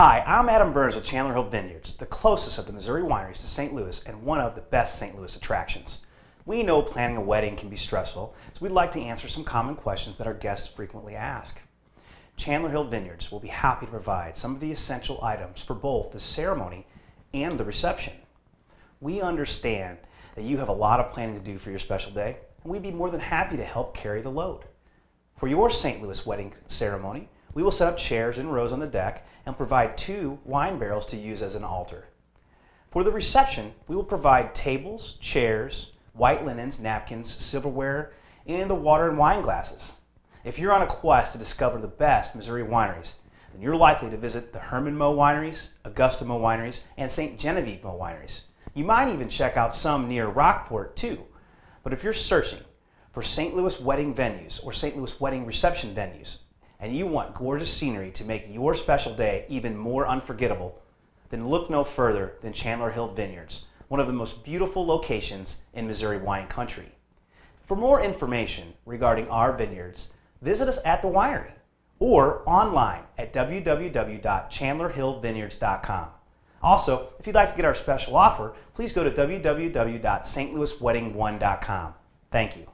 Hi, I'm Adam Burns with Chandler Hill Vineyards, the closest of the Missouri wineries to St. Louis and one of the best St. Louis attractions. We know planning a wedding can be stressful, so we'd like to answer some common questions that our guests frequently ask. Chandler Hill Vineyards will be happy to provide some of the essential items for both the ceremony and the reception. We understand that you have a lot of planning to do for your special day, and we'd be more than happy to help carry the load. For your St. Louis wedding ceremony, we will set up chairs in rows on the deck and provide 2 wine barrels to use as an altar. For the reception, we will provide tables, chairs, white linens, napkins, silverware, and the water and wine glasses. If you're on a quest to discover the best Missouri wineries, then you're likely to visit the Herman Moe Wineries, Augusta Moe Wineries, and St. Genevieve Moe Wineries. You might even check out some near Rockport too. But if you're searching for St. Louis wedding venues or St. Louis wedding reception venues, and you want gorgeous scenery to make your special day even more unforgettable, then look no further than Chandler Hill Vineyards, one of the most beautiful locations in Missouri wine country. For more information regarding our vineyards, visit us at the winery or online at www.chandlerhillvineyards.com. Also, if you'd like to get our special offer, please go to www.stlouiswedding1.com. Thank you.